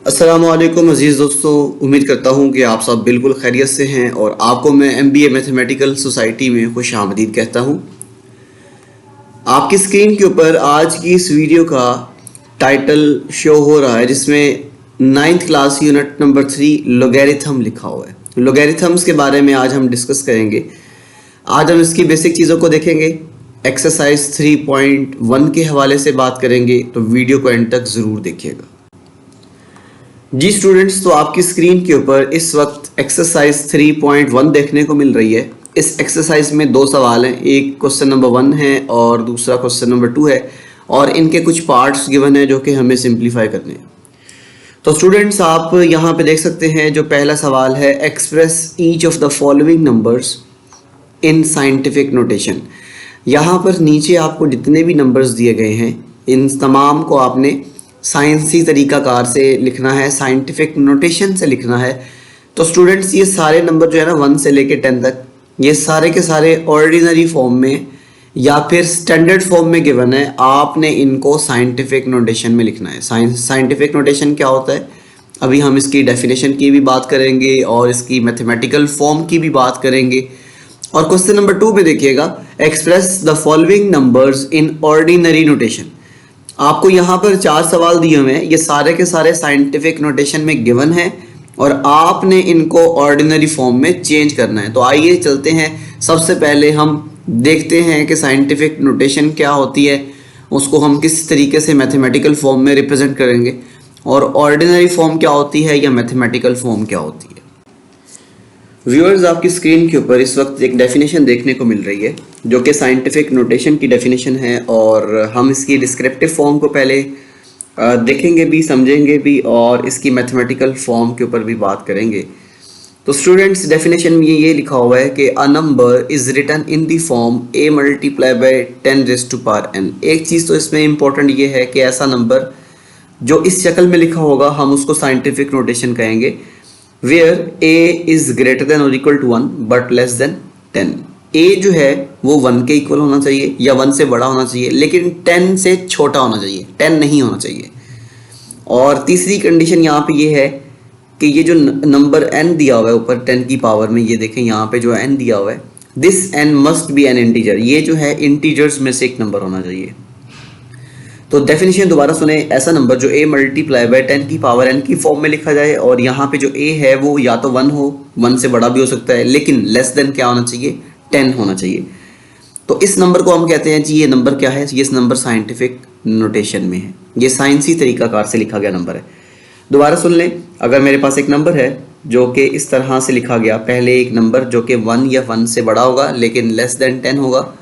अस्सलामुअलैकुम अज़ीज़ दोस्तों, उम्मीद करता हूँ कि आप सब बिल्कुल खैरियत से हैं और आपको मैं MBA मैथमेटिकल सोसाइटी में खुश आमदीद कहता हूँ। आपकी स्क्रीन के ऊपर आज की इस वीडियो का टाइटल शो हो रहा है जिसमें 9th class unit number 3 logarithm लिखा हुआ है। लोगैरिथम्स के बारे में आज हम डिस्कस करेंगे। आज हम इसकी बेसिक चीज़ों को देखेंगे, एक्सरसाइज 3.1 के हवाले से बात करेंगे, तो वीडियो को एंड तक ज़रूर देखिएगा। जी स्टूडेंट्स, तो आपकी स्क्रीन के ऊपर इस वक्त एक्सरसाइज 3.1 देखने को मिल रही है। इस एक्सरसाइज में दो सवाल हैं, एक क्वेश्चन नंबर 1 है और दूसरा क्वेश्चन नंबर 2 है और इनके कुछ पार्ट्स गिवन है जो कि हमें सिंप्लीफाई करने हैं। तो स्टूडेंट्स, आप यहाँ पे देख सकते हैं जो पहला सवाल है, express each of the following numbers in scientific notation. यहाँ पर नीचे आपको जितने भी नंबर्स दिए गए हैं इन तमाम को आपने साइंसी तरीक़ाकार से लिखना है, साइंटिफिक नोटेशन से लिखना है। तो स्टूडेंट्स, ये सारे नंबर जो है ना 1 से लेके 10 तक, ये सारे के सारे ऑर्डिनरी फॉर्म में या फिर स्टैंडर्ड फॉर्म में गिवन है। आपने इनको साइंटिफिक नोटेशन में लिखना है। साइंटिफिक नोटेशन क्या होता है, अभी हम इसकी डेफिनेशन की भी बात करेंगे और इसकी मैथमेटिकल फॉर्म की भी बात करेंगे। और क्वेश्चन नंबर 2 पे देखिएगा, express the following numbers in ordinary notation. आपको यहाँ पर 4 सवाल दिए हुए हैं, ये सारे के सारे साइंटिफिक नोटेशन में गिवन है और आपने इनको ऑर्डिनरी फॉर्म में चेंज करना है। तो आइए चलते हैं, सबसे पहले हम देखते हैं कि साइंटिफिक नोटेशन क्या होती है, उसको हम किस तरीके से मैथमेटिकल फॉर्म में रिप्रेजेंट करेंगे और ऑर्डिनरी फॉर्म क्या होती है या मैथमेटिकल फॉर्म क्या होती है। व्यूअर्स, आपकी स्क्रीन के ऊपर इस वक्त एक डेफिनेशन देखने को मिल रही है जो कि साइंटिफिक नोटेशन की डेफिनेशन है और हम इसकी डिस्क्रिप्टिव फॉर्म को पहले देखेंगे भी, समझेंगे भी और इसकी मैथमेटिकल फॉर्म के ऊपर भी बात करेंगे। तो स्टूडेंट्स, डेफिनेशन में ये लिखा हुआ है कि a number is written in the form a multiply by 10⁻n। एक चीज़ तो इसमें इम्पोर्टेंट ये है कि ऐसा नंबर जो इस शक्ल में लिखा होगा हम उसको साइंटिफिक नोटेशन कहेंगे, where a is greater than or equal to 1 but less than 10। a जो है वो 1 के इक्वल होना चाहिए या 1 से बड़ा होना चाहिए, लेकिन 10 से छोटा होना चाहिए, 10 नहीं होना चाहिए। और तीसरी कंडीशन यहाँ पे ये है कि ये जो नंबर n दिया हुआ है ऊपर 10 की पावर में, ये देखें यहाँ पे जो n दिया हुआ है, this n must be N integer. ये जो है इंटीजर्स में से एक नंबर होना चाहिए। तो डेफिनेशन दोबारा सुने, ऐसा नंबर जो a मल्टीप्लाई बाय 10 की पावर n की फॉर्म में लिखा जाए और यहाँ पे जो a है वो या तो 1 हो, 1 से बड़ा भी हो सकता है, लेकिन लेस देन क्या होना चाहिए, 10 होना चाहिए। तो इस नंबर को हम कहते हैं जी ये नंबर क्या है, ये इस नंबर साइंटिफिक नोटेशन में है, ये साइंसी तरीकाकार से लिखा गया नंबर है। दोबारा सुन लें, अगर मेरे पास एक नंबर है जो कि इस तरह से लिखा गया, पहले एक नंबर जो कि 1 या 1 से बड़ा होगा लेकिन लेस देन 10 होगा,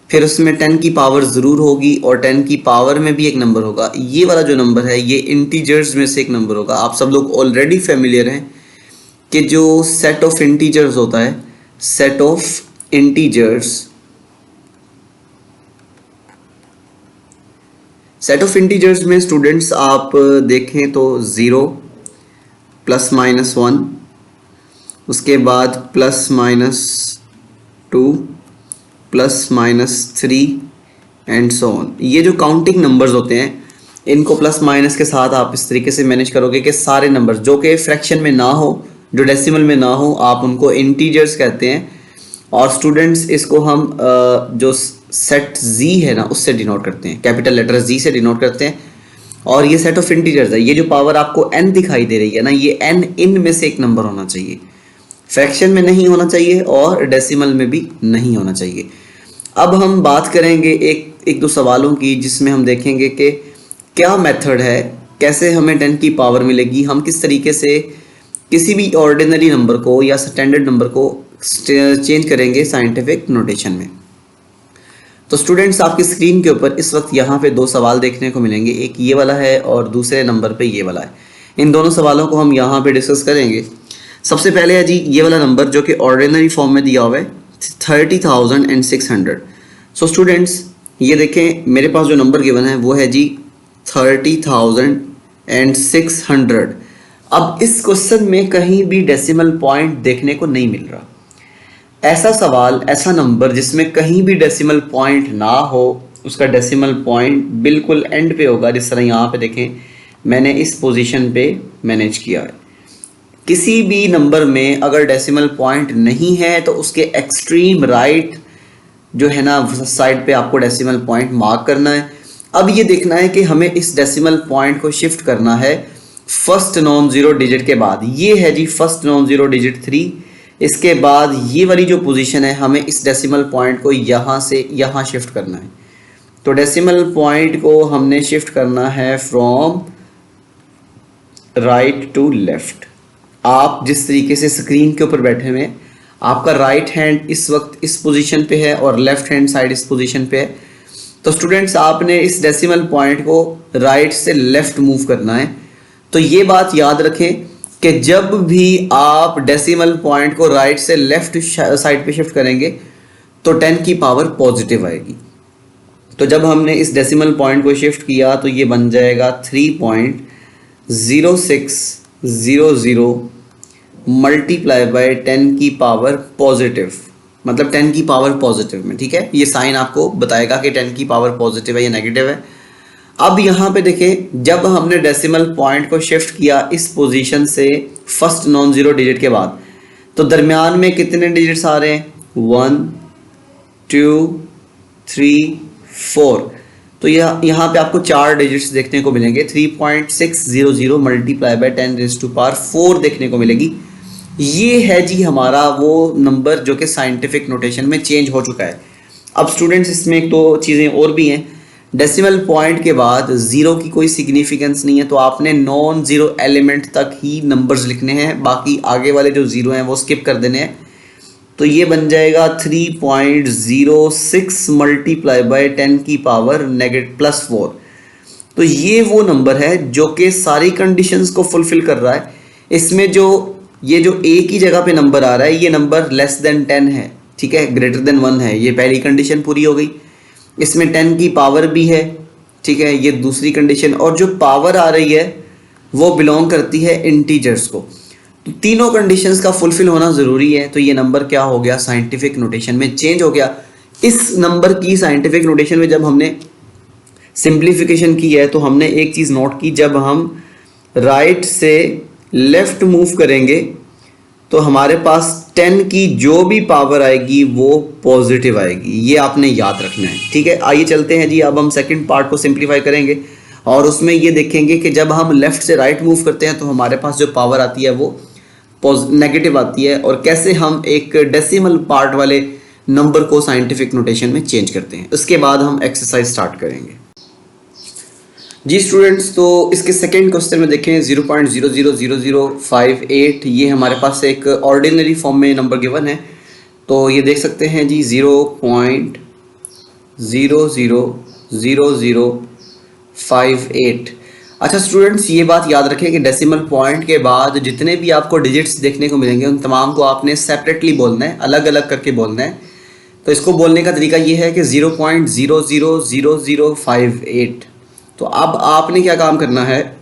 फिर उसमें 10 की पावर ज़रूर होगी और 10 की पावर में भी एक नंबर होगा। ये वाला जो नंबर है ये इंटीजर्स में से एक नंबर होगा। आप सब लोग ऑलरेडी फेमिलियर हैं कि जो सेट ऑफ इंटीजर्स होता है, सेट ऑफ इंटीजर्स में स्टूडेंट्स आप देखें तो 0 प्लस माइनस 1, उसके बाद plus minus 2 plus minus 3 and so on. ये जो काउंटिंग नंबर्स होते हैं इनको प्लस माइनस के साथ आप इस तरीके से मैनेज करोगे कि सारे नंबर्स जो कि फ्रैक्शन में ना हो, जो डेसिमल में ना हो, आप उनको इंटीजर्स कहते हैं। और स्टूडेंट्स, इसको हम जो सेट z है ना उससे डिनोट करते हैं, कैपिटल लेटर z से डिनोट करते हैं। और ये सेट ऑफ इंटीजर्स है, ये जो पावर आपको n दिखाई दे रही है ना, ये n इन में से एक नंबर होना चाहिए, फ्रैक्शन में नहीं होना चाहिए और डेसिमल में भी नहीं होना चाहिए। अब हम बात करेंगे एक दो सवालों की जिसमें हम देखेंगे कि क्या मेथड है, कैसे हमें 10 की पावर मिलेगी, हम किस तरीके से किसी भी ऑर्डिनरी नंबर को या स्टैंडर्ड नंबर को चेंज करेंगे साइंटिफिक नोटेशन में। तो स्टूडेंट्स, आपकी स्क्रीन के ऊपर इस वक्त यहाँ पे 2 सवाल देखने को मिलेंगे, एक ये वाला है और दूसरे नंबर पे ये वाला है। इन दोनों सवालों को हम यहाँ पे डिस्कस करेंगे। सबसे पहले है जी ये वाला नंबर जो कि ऑर्डिनरी फॉर्म में दिया हुआ है 30,600। सो स्टूडेंट्स, ये देखें मेरे पास जो नंबर गिवन है वो है जी 30,600। अब इस क्वेश्चन में कहीं भी डेसिमल पॉइंट देखने को नहीं मिल रहा। ऐसा सवाल, ऐसा नंबर जिसमें कहीं भी डेसिमल पॉइंट ना हो, उसका डेसिमल पॉइंट बिल्कुल एंड पे होगा, जिस तरह यहाँ पे देखें मैंने इस पोजीशन पे मैनेज किया है। किसी भी नंबर में अगर डेसिमल पॉइंट नहीं है तो उसके एक्सट्रीम राइट जो है ना साइड पे आपको डेसिमल पॉइंट मार्क करना है। अब ये देखना है कि हमें इस डेसिमल पॉइंट को शिफ्ट करना है फर्स्ट नॉन जीरो डिजिट के बाद। ये है जी फर्स्ट नॉन जीरो डिजिट 3। इसके बाद ये वाली जो पोजीशन है हमें इस डेसिमल पॉइंट को यहाँ से यहाँ शिफ्ट करना है। तो डेसिमल पॉइंट को हमने शिफ्ट करना है फ्रॉम राइट टू लेफ्ट। आप जिस तरीके से स्क्रीन के ऊपर बैठे हुए हैं, आपका राइट हैंड इस वक्त इस पोजीशन पे है और लेफ्ट हैंड साइड इस पोजीशन पे है। तो स्टूडेंट्स आपने इस डेसिमल पॉइंट को राइट से लेफ्ट मूव करना है। तो ये बात याद रखें कि जब भी आप डेसिमल पॉइंट को राइट से लेफ्ट साइड पे शिफ्ट करेंगे तो 10 की पावर पॉजिटिव आएगी। तो जब हमने इस डेसिमल पॉइंट को शिफ्ट किया तो ये बन जाएगा 3.0600 मल्टीप्लाई बाय 10 की पावर पॉजिटिव, मतलब 10 की पावर पॉजिटिव में। ठीक है, ये साइन आपको बताएगा कि 10 की पावर पॉजिटिव है या नेगेटिव है। अब यहाँ पे देखें, जब हमने डेसिमल पॉइंट को शिफ्ट किया इस पोजीशन से फर्स्ट नॉन जीरो डिजिट के बाद, तो दरमियान में कितने डिजिट्स आ रहे हैं? 1 2 3 4। तो यहाँ पे आपको 4 डिजिट्स देखने को मिलेंगे। 3.600 मल्टीप्लाई बाय 10⁴ देखने को मिलेगी। ये है जी हमारा वो नंबर जो कि साइंटिफिक नोटेशन में चेंज हो चुका है। अब स्टूडेंट्स इसमें एक दो चीज़ें और भी हैं। डेसिमल पॉइंट के बाद ज़ीरो की कोई सिग्निफिकेंस नहीं है, तो आपने नॉन ज़ीरो एलिमेंट तक ही नंबर्स लिखने हैं, बाकी आगे वाले जो ज़ीरो हैं वो स्किप कर देने हैं। तो ये बन जाएगा 3.06 मल्टीप्लाई बाय 10 की पावर +4। तो ये वो नंबर है जो कि सारी कंडीशंस को फुलफिल कर रहा है। इसमें जो ये जो ए की जगह पे नंबर आ रहा है, ये नंबर लेस देन 10 है, ठीक है, ग्रेटर देन 1 है। ये पहली कंडीशन पूरी हो गई। इसमें 10 की पावर भी है, ठीक है, ये दूसरी कंडीशन। और जो पावर आ रही है वो बिलोंग करती है इंटीजर्स को। तो तीनों कंडीशंस का फुलफिल होना ज़रूरी है। तो ये नंबर क्या हो गया? साइंटिफिक नोटेशन में चेंज हो गया। इस नंबर की साइंटिफिक नोटेशन में जब हमने सिंप्लीफिकेशन की है तो हमने एक चीज़ नोट की, जब हम राइट से लेफ्ट मूव करेंगे तो हमारे पास 10 की जो भी पावर आएगी वो पॉजिटिव आएगी। ये आपने याद रखना है, ठीक है। आइए चलते हैं जी, अब हम सेकंड पार्ट को सिंप्लीफाई करेंगे और उसमें ये देखेंगे कि जब हम लेफ्ट से राइट मूव करते हैं तो हमारे पास जो पावर आती है वो नेगेटिव आती है, और कैसे हम एक डेसिमल पार्ट वाले नंबर को साइंटिफिक नोटेशन में चेंज करते हैं। उसके बाद हम एक्सरसाइज स्टार्ट करेंगे जी स्टूडेंट्स। तो इसके सेकेंड क्वेश्चन में देखें 0.000058, ये हमारे पास एक ऑर्डिनरी फॉर्म में नंबर गिवन है। तो ये देख सकते हैं जी 0.000058। अच्छा स्टूडेंट्स, ये बात याद रखें कि डेसिमल पॉइंट के बाद जितने भी आपको डिजिट्स देखने को मिलेंगे उन तमाम को आपने सेपरेटली बोलना है, अलग अलग करके बोलना है। तो इसको बोलने का तरीका ये है कि 0.000058। तो अब आपने क्या काम करना है,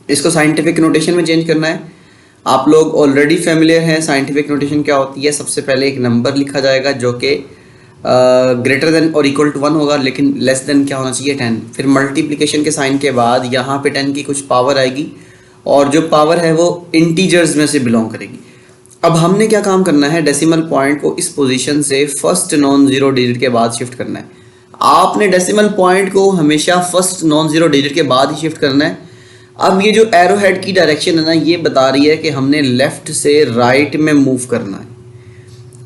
इसको साइंटिफिक नोटेशन में चेंज करना है। आप लोग ऑलरेडी फैमिलियर हैं साइंटिफिक नोटेशन क्या होती है। सबसे पहले एक नंबर लिखा जाएगा जो कि ग्रेटर देन और इक्वल टू 1 होगा, लेकिन लेस देन क्या होना चाहिए? 10। फिर मल्टीप्लिकेशन के साइन के बाद यहाँ पे 10 की कुछ पावर आएगी और जो पावर है वो इंटीजर्स में से बिलोंग करेगी। अब हमने क्या काम करना है, डेसिमल पॉइंट को इस पोजीशन से फर्स्ट नॉन जीरो डिजिट के बाद शिफ्ट करना है। आपने डेसिमल पॉइंट को हमेशा फर्स्ट नॉन जीरो डिजिट के बाद ही शिफ्ट करना है। अब ये जो एरो हेड की डायरेक्शन है ना, ये बता रही है कि हमने लेफ्ट से राइट में मूव करना है,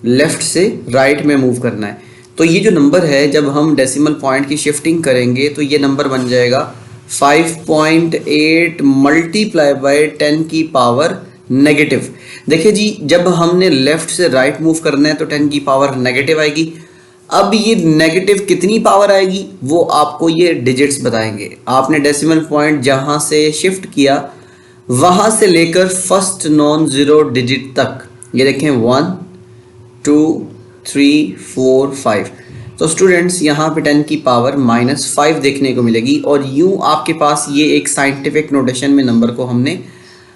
लेफ्ट से राइट में मूव करना है। तो ये जो नंबर है, जब हम डेसिमल पॉइंट की शिफ्टिंग करेंगे तो ये नंबर बन जाएगा 5.8 मल्टीप्लाई बाय 10 की पावर नेगेटिव। देखिए जी, जब हमने लेफ्ट से राइट मूव करना है तो 10 की पावर नेगेटिव आएगी। अब ये नेगेटिव कितनी पावर आएगी वो आपको ये डिजिट्स बताएंगे। आपने डेसिमल पॉइंट जहाँ से शिफ्ट किया वहाँ से लेकर फर्स्ट नॉन ज़ीरो डिजिट तक, ये देखें 1 2 3 4 5। तो स्टूडेंट्स यहाँ पे 10 की पावर -5 देखने को मिलेगी। और यूँ आपके पास ये एक साइंटिफिक नोटेशन में नंबर को हमने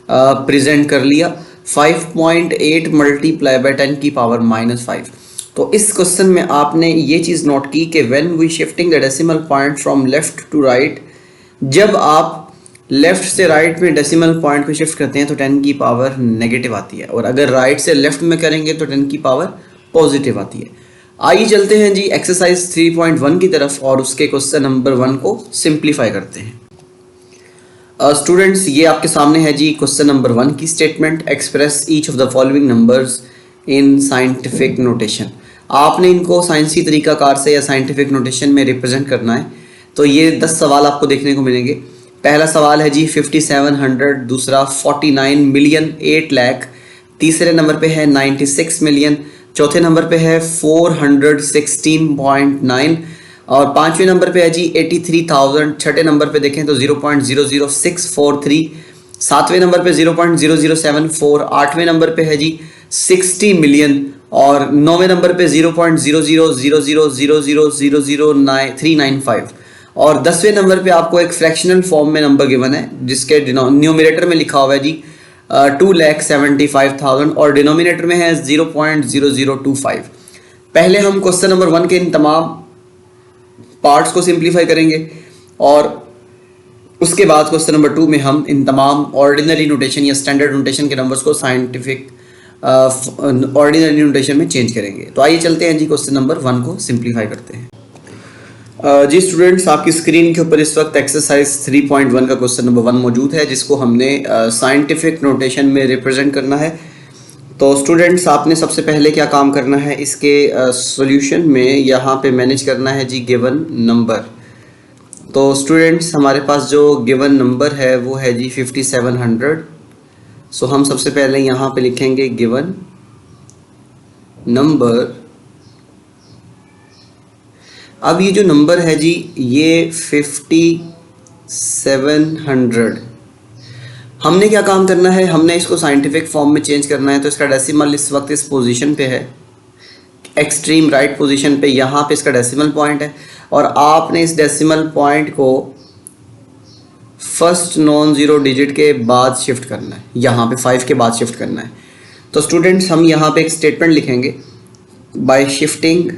प्रेजेंट कर लिया। 5.8 मल्टीप्लाई बाय 10 की पावर -5। तो इस क्वेश्चन में आपने ये चीज़ नोट की कि when we shifting the decimal point from left to right, जब आप लेफ्ट से राइट में डेसिमल पॉइंट को शिफ्ट करते हैं तो 10 की पावर नेगेटिव आती है, और अगर राइट से लेफ्ट में करेंगे तो 10 की पावर पॉजिटिव आती है। आइए चलते हैं जी एक्सरसाइज 3.1 की तरफ और उसके क्वेश्चन नंबर 1 को सिंप्लीफाई करते हैं। स्टूडेंट्स, ये आपके सामने है जी क्वेश्चन नंबर 1 की statement. Express each of the following numbers in scientific notation. आपने इनको साइंसी तरीकाकार से या साइंटिफिक नोटेशन में रिप्रेजेंट करना है। तो ये 10 सवाल आपको देखने को मिलेंगे। पहला सवाल है जी 5700, दूसरा 49 मिलियन 8 लाख, तीसरे नंबर पे है 96 मिलियन, चौथे नंबर पे है 416.9 और पांचवें नंबर पे है जी 83,000। छठे नंबर पे देखें तो 0.00643, सातवें नंबर पे 0.0074, आठवें नंबर पे है जी 60 मिलियन और नौवें नंबर पे 0.0000000395 और 10वें नंबर पे आपको एक फ्रैक्शनल फॉर्म में नंबर गिवन है जिसके न्यूमरेटर में लिखा हुआ है जी 2,75,000 और डिनोमिनेटर में है 0.0025। पहले हम क्वेश्चन नंबर 1 के इन तमाम पार्ट्स को सिंप्लीफाई करेंगे और उसके बाद क्वेश्चन नंबर 2 में हम इन तमाम ऑर्डिनरी नोटेशन या स्टैंडर्ड नोटेशन के नंबर्स को साइंटिफिक ऑर्डिनरी नोटेशन में चेंज करेंगे। तो आइए चलते हैं जी क्वेश्चन नंबर 1 को सिंप्लीफाई करते हैं। जी स्टूडेंट्स, आपकी स्क्रीन के ऊपर इस वक्त एक्सरसाइज 3.1 का क्वेश्चन नंबर 1 मौजूद है जिसको हमने साइंटिफिक नोटेशन में रिप्रेजेंट करना है। तो स्टूडेंट्स, आपने सबसे पहले क्या काम करना है, इसके सॉल्यूशन में यहाँ पे मैनेज करना है जी गिवन नंबर। तो स्टूडेंट्स, हमारे पास जो गिवन नंबर है वो है जी 5700। सो हम सबसे पहले यहाँ पे लिखेंगे गिवन नंबर। अब ये जो नंबर है जी ये 5700, हमने क्या काम करना है, हमने इसको साइंटिफिक फॉर्म में चेंज करना है। तो इसका डेसिमल इस वक्त इस पोजीशन पे है, एक्सट्रीम राइट पोजीशन पे, यहाँ पे इसका डेसिमल पॉइंट है और आपने इस डेसिमल पॉइंट को फर्स्ट नॉन ज़ीरो डिजिट के बाद शिफ्ट करना है, यहाँ पे 5 के बाद शिफ्ट करना है। तो स्टूडेंट्स, हम यहाँ पे एक स्टेटमेंट लिखेंगे by shifting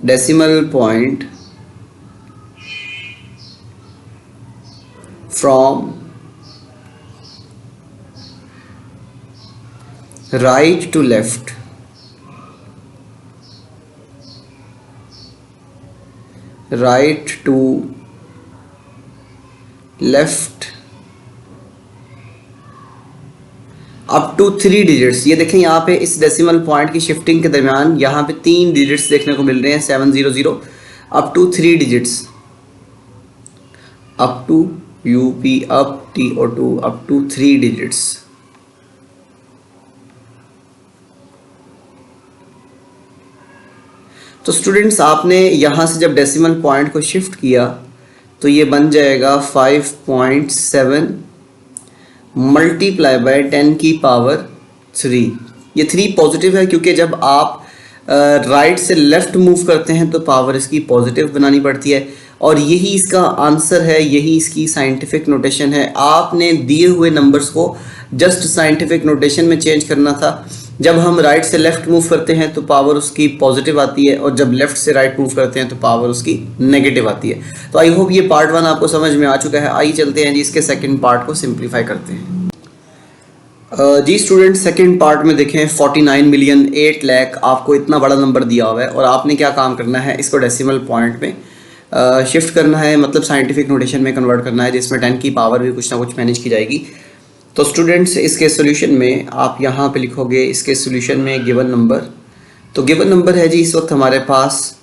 decimal point from right to left, up to 3 digits. ये देखें यहाँ पे इस डेसिमल पॉइंट की शिफ्टिंग के दरमियान यहाँ पे 3 डिजिट्स देखने को मिल रहे हैं, 700 up to 3 digits, up to UP up TO2 up to 3 digits. तो स्टूडेंट्स, आपने यहाँ से जब डेसिमल पॉइंट को शिफ्ट किया तो ये बन जाएगा 5.7 मल्टीप्लाई बाय 10 की पावर 3। ये 3 पॉजिटिव है क्योंकि जब आप राइट से लेफ्ट मूव करते हैं तो पावर इसकी पॉजिटिव बनानी पड़ती है और यही इसका आंसर है, यही इसकी साइंटिफिक नोटेशन है। आपने दिए हुए नंबर्स को जस्ट साइंटिफिक नोटेशन में चेंज करना था। जब हम राइट से लेफ्ट मूव करते हैं तो पावर उसकी पॉजिटिव आती है और जब लेफ्ट से राइट मूव करते हैं तो पावर उसकी नेगेटिव आती है। तो आई होप ये पार्ट 1 आपको समझ में आ चुका है। आइए चलते हैं जी इसके सेकंड पार्ट को सिंप्लीफाई करते हैं। जी स्टूडेंट, सेकंड पार्ट में देखें 49 मिलियन 8 लाख, आपको इतना बड़ा नंबर दिया हुआ है और आपने क्या काम करना है, इसको डेसिमल पॉइंट में शिफ्ट करना है, मतलब साइंटिफिक नोटेशन में कन्वर्ट करना है जिसमें 10 की पावर भी कुछ ना कुछ मैनेज की जाएगी। तो स्टूडेंट्स, इसके सोल्यूशन में आप यहाँ पे लिखोगे इसके सोल्यूशन में गिवन नंबर। तो गिवन नंबर है जी इस वक्त हमारे पास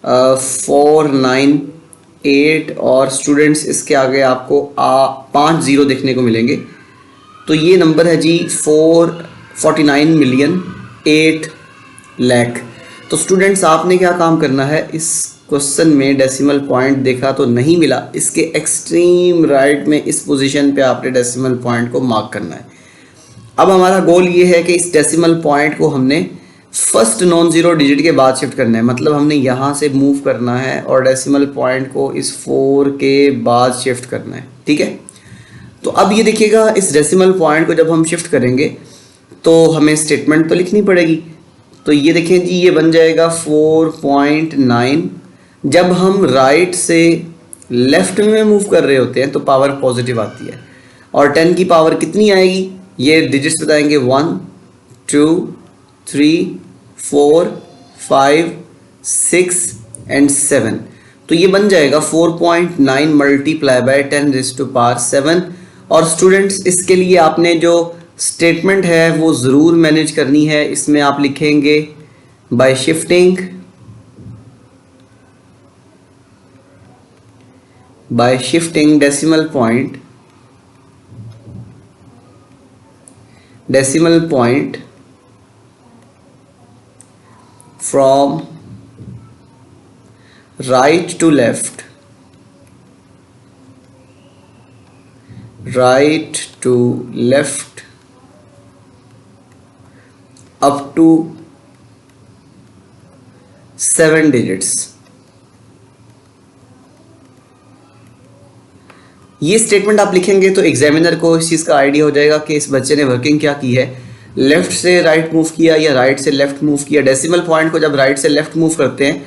498 और स्टूडेंट्स इसके आगे आपको 5 0 देखने को मिलेंगे। तो ये नंबर है जी 49 मिलियन 8 लाख। तो स्टूडेंट्स, आपने क्या काम करना है, इस क्वेश्चन में डेसिमल पॉइंट देखा तो नहीं मिला, इसके एक्सट्रीम राइट में इस पोजीशन पे आपने डेसिमल पॉइंट को मार्क करना है। अब हमारा गोल ये है कि इस डेसिमल पॉइंट को हमने फर्स्ट नॉन ज़ीरो डिजिट के बाद शिफ्ट करना है, मतलब हमने यहाँ से मूव करना है और डेसिमल पॉइंट को इस 4 के बाद शिफ्ट करना है, ठीक है। तो अब ये देखिएगा, इस डेसिमल पॉइंट को जब हम शिफ्ट करेंगे तो हमें स्टेटमेंट तो लिखनी पड़ेगी। तो ये देखें जी, ये बन जाएगा 4.9। जब हम राइट से लेफ्ट में मूव कर रहे होते हैं तो पावर पॉजिटिव आती है, और 10 की पावर कितनी आएगी ये डिजिट्स बताएंगे, 1 2 3 4 5 6 एंड 7। तो ये बन जाएगा 4.9 मल्टीप्लाई बाय 10⁻⁷। और स्टूडेंट्स, इसके लिए आपने जो स्टेटमेंट है वो ज़रूर मैनेज करनी है। इसमें आप लिखेंगे by shifting decimal point from right to left up to 7 digits। ये स्टेटमेंट आप लिखेंगे तो एग्जामिनर को इस चीज़ का आइडिया हो जाएगा कि इस बच्चे ने वर्किंग क्या की है, लेफ़्ट से राइट मूव किया या राइट से लेफ़्ट मूव किया। डेसिमल पॉइंट को जब राइट से लेफ़्ट मूव करते हैं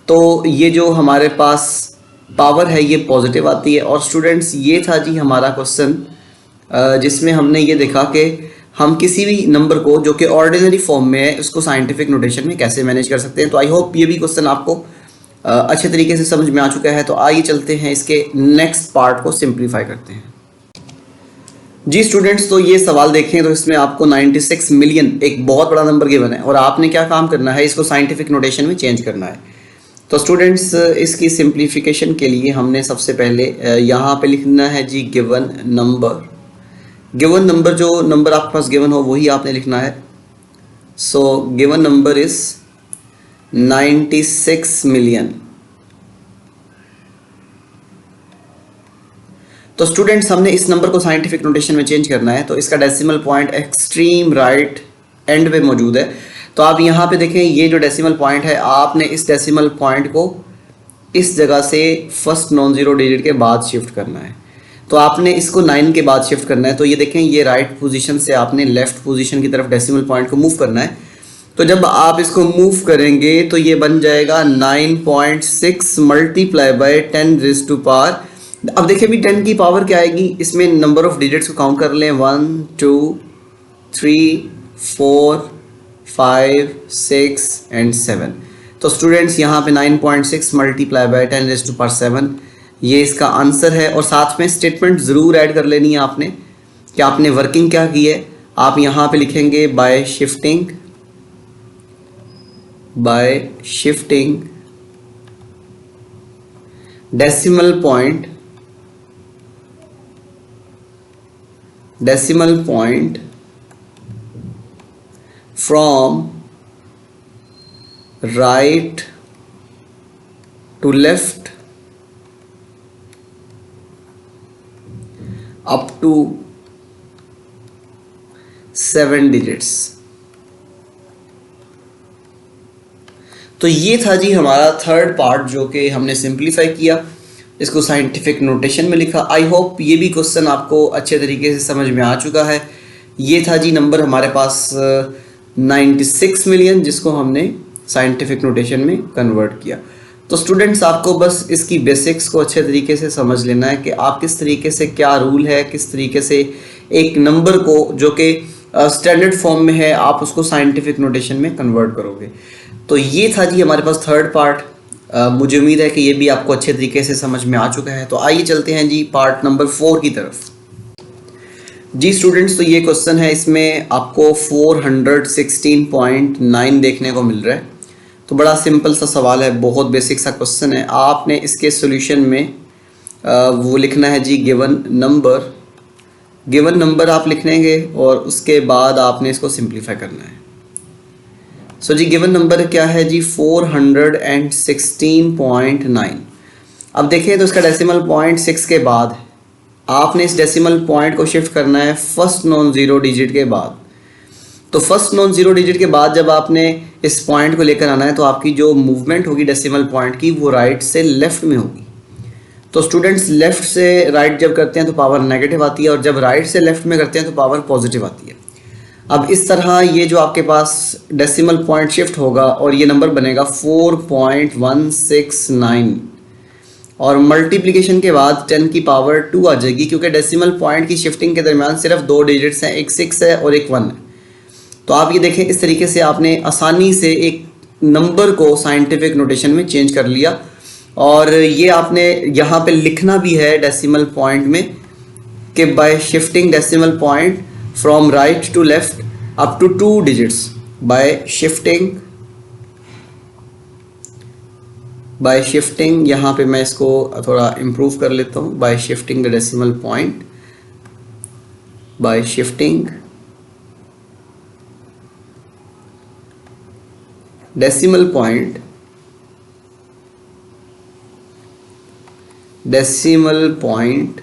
तो ये जो हमारे पास पावर है ये पॉजिटिव आती है। और स्टूडेंट्स, ये था जी हमारा क्वेश्चन, जिसमें हमने ये देखा कि हम किसी भी नंबर को जो कि ऑर्डिनरी फॉर्म में है उसको साइंटिफिक नोटेशन में कैसे मैनेज कर सकते हैं। तो आई होप ये भी क्वेश्चन आपको अच्छे तरीके से समझ में आ चुका है। तो आइए चलते हैं इसके नेक्स्ट पार्ट को सिंप्लीफाई करते हैं। जी स्टूडेंट्स, तो ये सवाल देखें तो इसमें आपको 96 मिलियन एक बहुत बड़ा नंबर गिवन है और आपने क्या काम करना है, इसको साइंटिफिक नोटेशन में चेंज करना है। तो स्टूडेंट्स, इसकी सिंप्लीफिकेशन के लिए हमने सबसे पहले यहाँ पे लिखना है जी गिवन नंबर। जो नंबर आपके पास गिवन हो वही आपने लिखना है। So given number is 96 million. तो स्टूडेंट्स, हमने इस नंबर को साइंटिफिक नोटेशन में चेंज करना है। तो इसका decimal point extreme right and पे मौजूद है। तो आप यहाँ पे देखें, ये जो डेसिमल पॉइंट है, आपने इस डेसिमल पॉइंट को इस जगह से फर्स्ट नॉन ज़ीरो डिजिट के बाद शिफ्ट करना है। तो आपने इसको 9 के बाद शिफ्ट करना है। तो ये देखें, ये राइट पोजीशन से आपने लेफ़्ट पोजीशन की तरफ डेसिमल पॉइंट को मूव करना है। तो जब आप इसको मूव करेंगे तो ये बन जाएगा 9.6 मल्टीप्लाई बाय 10⁻⁴। अब देखिए भी 10 की पावर क्या आएगी, इसमें नंबर ऑफ डिजिट्स को काउंट कर लें, 1 2 3 4 5 6 एंड 7। तो स्टूडेंट्स, यहाँ पे 9.6 मल्टीप्लाई बाय 10⁻⁷ ये इसका आंसर है। और साथ में स्टेटमेंट ज़रूर ऐड कर लेनी है आपने कि आपने वर्किंग क्या की है। आप यहाँ पे लिखेंगे by shifting decimal point from right to left up to 7 digits। तो ये था जी हमारा थर्ड पार्ट जो कि हमने सिंप्लीफाई किया, इसको साइंटिफिक नोटेशन में लिखा। आई होप ये भी क्वेश्चन आपको अच्छे तरीके से समझ में आ चुका है। ये था जी नंबर हमारे पास 96 मिलियन, जिसको हमने साइंटिफिक नोटेशन में कन्वर्ट किया। तो स्टूडेंट्स, आपको बस इसकी बेसिक्स को अच्छे तरीके से समझ लेना है कि आप किस तरीके से, क्या रूल है, किस तरीके से एक नंबर को जो कि स्टैंडर्ड फॉर्म में है आप उसको साइंटिफिक नोटेशन में कन्वर्ट करोगे। तो ये था जी हमारे पास थर्ड पार्ट। मुझे उम्मीद है कि ये भी आपको अच्छे तरीके से समझ में आ चुका है। तो आइए चलते हैं जी पार्ट नंबर 4 की तरफ। जी स्टूडेंट्स, तो ये क्वेश्चन है, इसमें आपको 416.9 देखने को मिल रहा है। तो बड़ा सिंपल सा सवाल है, बहुत बेसिक सा क्वेश्चन है। आपने इसके सॉल्यूशन में वो लिखना है जी गिवन नंबर आप लिख लेंगे और उसके बाद आपने इसको सिंप्लीफाई करना है। सो जी गिवन नंबर क्या है जी 416.9। अब देखें तो इसका डेसिमल पॉइंट 6 के बाद है। आपने इस डेसिमल पॉइंट को शिफ्ट करना है फर्स्ट नॉन ज़ीरो डिजिट के बाद। तो फर्स्ट नॉन ज़ीरो डिजिट के बाद जब आपने इस पॉइंट को लेकर आना है तो आपकी जो मूवमेंट होगी डेसिमल पॉइंट की वो राइट से लेफ्ट में होगी। तो स्टूडेंट्स लेफ्ट से राइट जब करते हैं तो पावर नेगेटिव आती है और जब राइट से लेफ्ट में करते हैं तो पावर पॉजिटिव आती है। अब इस तरह ये जो आपके पास डेसिमल पॉइंट शिफ्ट होगा और ये नंबर बनेगा 4.169 और मल्टीप्लिकेशन के बाद 10 की पावर 2 आ जाएगी, क्योंकि डेसिमल पॉइंट की शिफ्टिंग के दरमियान सिर्फ 2 डिजिट्स हैं, एक 6 है और एक 1 है। तो आप ये देखें इस तरीके से आपने आसानी से एक नंबर को साइंटिफिक नोटेशन में चेंज कर लिया और ये आपने यहाँ पे लिखना भी है डेसिमल पॉइंट में कि by shifting decimal point from right to left up to 2 digits by shifting यहाँ पे मैं इसको थोड़ा इम्प्रूव कर लेता हूँ। By shifting the decimal point, by shifting decimal point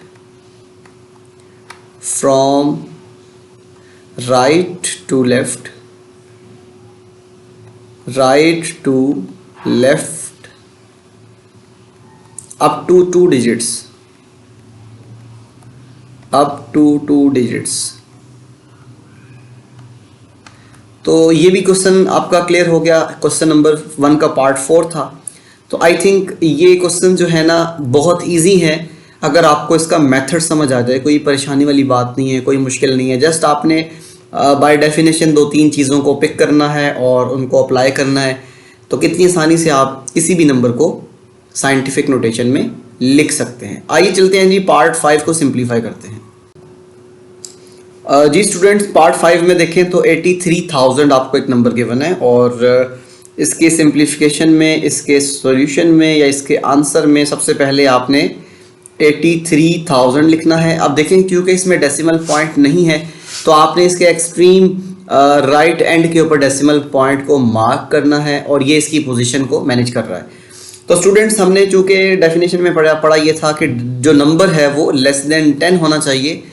from right to left up to 2 digits तो ये भी क्वेश्चन आपका क्लियर हो गया। क्वेश्चन नंबर 1 का पार्ट 4 था। तो आई थिंक ये क्वेश्चन जो है ना बहुत इजी है, अगर आपको इसका मेथड समझ आ जाए, कोई परेशानी वाली बात नहीं है, कोई मुश्किल नहीं है। जस्ट आपने बाय डेफिनेशन 2-3 चीज़ों को पिक करना है और उनको अप्लाई करना है, तो कितनी आसानी से आप किसी भी नंबर को साइंटिफिक नोटेशन में लिख सकते हैं। आइए चलते हैं जी पार्ट 5 को सिंप्लीफाई करते हैं। जी स्टूडेंट्स, पार्ट 5 में देखें तो 83,000 आपको एक नंबर गिवन है और इसके सिंप्लीफिकेशन में, इसके सॉल्यूशन में या इसके आंसर में सबसे पहले आपने 83,000 लिखना है। अब देखें क्योंकि इसमें डेसिमल पॉइंट नहीं है तो आपने इसके एक्सट्रीम राइट एंड के ऊपर डेसिमल पॉइंट को मार्क करना है और ये इसकी पोजीशन को मैनेज कर रहा है। तो स्टूडेंट्स, हमने चूँकि डेफिनेशन में पढ़ा ये था कि जो नंबर है वो लेस देन 10 होना चाहिए।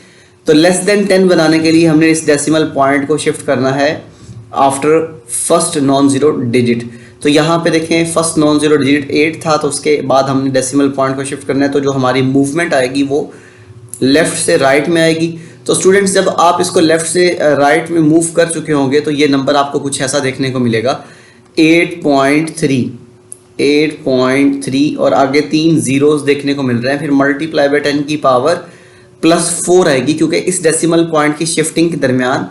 तो लेस देन 10 बनाने के लिए हमने इस डेसिमल पॉइंट को शिफ्ट करना है after first non zero digit. तो यहाँ पे देखें फर्स्ट नॉन ज़ीरो डिजिट 8 था, तो उसके बाद हमने डेसिमल पॉइंट को शिफ्ट करना है। तो जो हमारी मूवमेंट आएगी वो लेफ़्ट से राइट में आएगी। तो स्टूडेंट्स, जब आप इसको लेफ़्ट से राइट में मूव कर चुके होंगे तो ये नंबर आपको कुछ ऐसा देखने को मिलेगा 8.3 और आगे 3 ज़ीरोज़ देखने को मिल रहे हैं। फिर मल्टीप्लाई बाय 10 की पावर +4 आएगी, क्योंकि इस डेसिमल पॉइंट की शिफ्टिंग के दरमियान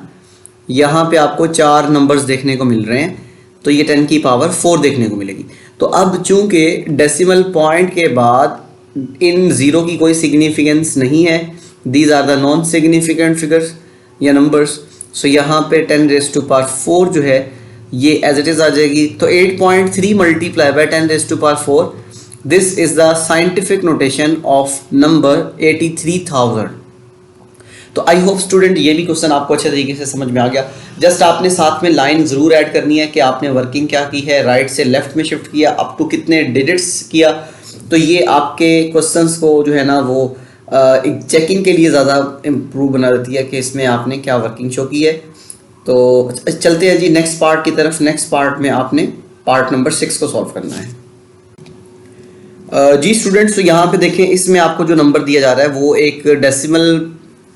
यहाँ पे आपको 4 नंबर्स देखने को मिल रहे हैं, तो ये 10 की पावर 4 देखने को मिलेगी। तो अब चूंकि डेसिमल पॉइंट के बाद इन ज़ीरो की कोई सिग्निफिकेंस नहीं है, these are the non significant figures या नंबर्स, सो यहाँ पे 10⁴ जो है ये एज इट इज़ आ जाएगी। तो 8.3 multiply by 10⁴, This is the scientific notation of number 83,000। तो आई होप स्टूडेंट ये भी क्वेश्चन आपको अच्छे तरीके से समझ में आ गया। जस्ट आपने साथ में लाइन ज़रूर ऐड करनी है कि आपने वर्किंग क्या की है, राइट से लेफ्ट में शिफ्ट किया, अप टू कितने डिजिट्स किया। तो ये आपके क्वेश्चंस को जो है ना वो एक चेकिंग के लिए ज़्यादा इम्प्रूव बना देती है कि इसमें आपने क्या वर्किंग शो की है। तो चलते हैं जी नेक्स्ट पार्ट की तरफ। नेक्स्ट पार्ट में आपने पार्ट नंबर 6 को सॉल्व करना है। जी स्टूडेंट्स, तो यहाँ पे देखें इसमें आपको जो नंबर दिया जा रहा है वो एक डेसिमल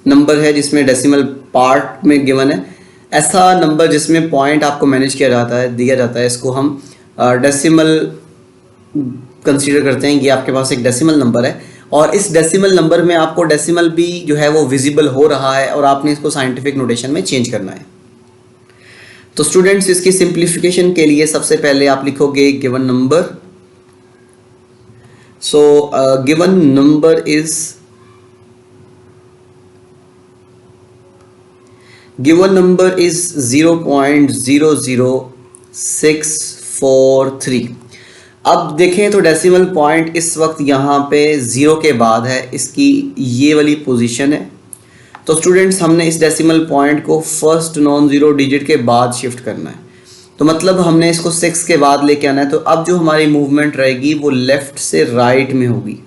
नंबर है जिसमें डेसिमल पार्ट में गिवन है। ऐसा नंबर जिसमें पॉइंट आपको मैनेज किया जाता है, दिया जाता है, इसको हम डेसिमल कंसीडर करते हैं। ये आपके पास एक डेसिमल नंबर है और इस डेसिमल नंबर में आपको डेसिमल भी जो है वो विजिबल हो रहा है और आपने इसको साइंटिफिक नोटेशन में चेंज करना है। तो स्टूडेंट्स, इसकी सिंप्लीफिकेशन के लिए सबसे पहले आप लिखोगे given number. So given number is 0.00643। अब देखें तो डेसिमल पॉइंट इस वक्त यहाँ पे 0 के बाद है, इसकी ये वाली पोजीशन है। तो स्टूडेंट्स, हमने इस डेसिमल पॉइंट को फर्स्ट नॉन ज़ीरो डिजिट के बाद शिफ्ट करना है। तो मतलब हमने इसको 6 के बाद लेके आना है। तो अब जो हमारी मूवमेंट रहेगी वो लेफ़्ट से राइट में होगी।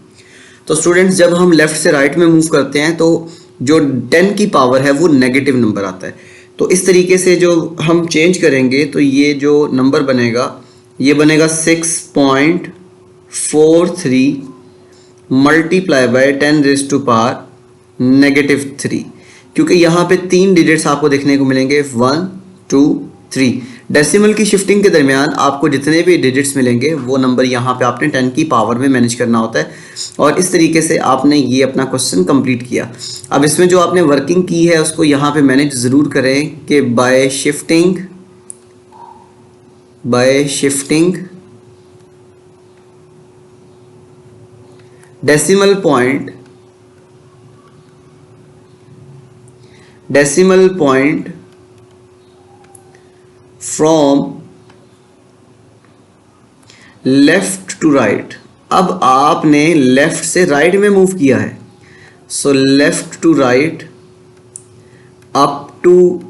तो स्टूडेंट्स, जब हम लेफ़्ट से राइट में मूव करते हैं तो जो 10 की पावर है वो नेगेटिव नंबर आता है। तो इस तरीके से जो हम चेंज करेंगे तो ये जो नंबर बनेगा ये बनेगा 6.43 मल्टीप्लाई बाय 10⁻⁻³ क्योंकि यहाँ पे 3 डिजिट्स आपको देखने को मिलेंगे 1 2 3। डेसिमल की शिफ्टिंग के दरमियान आपको जितने भी डिजिट्स मिलेंगे वो नंबर यहाँ पे आपने 10 की पावर में मैनेज करना होता है। और इस तरीके से आपने ये अपना क्वेश्चन कंप्लीट किया। अब इसमें जो आपने वर्किंग की है उसको यहाँ पे मैनेज ज़रूर करें कि by shifting decimal point from left to right. अब आपने लेफ्ट से राइट में मूव किया है, so left to right up to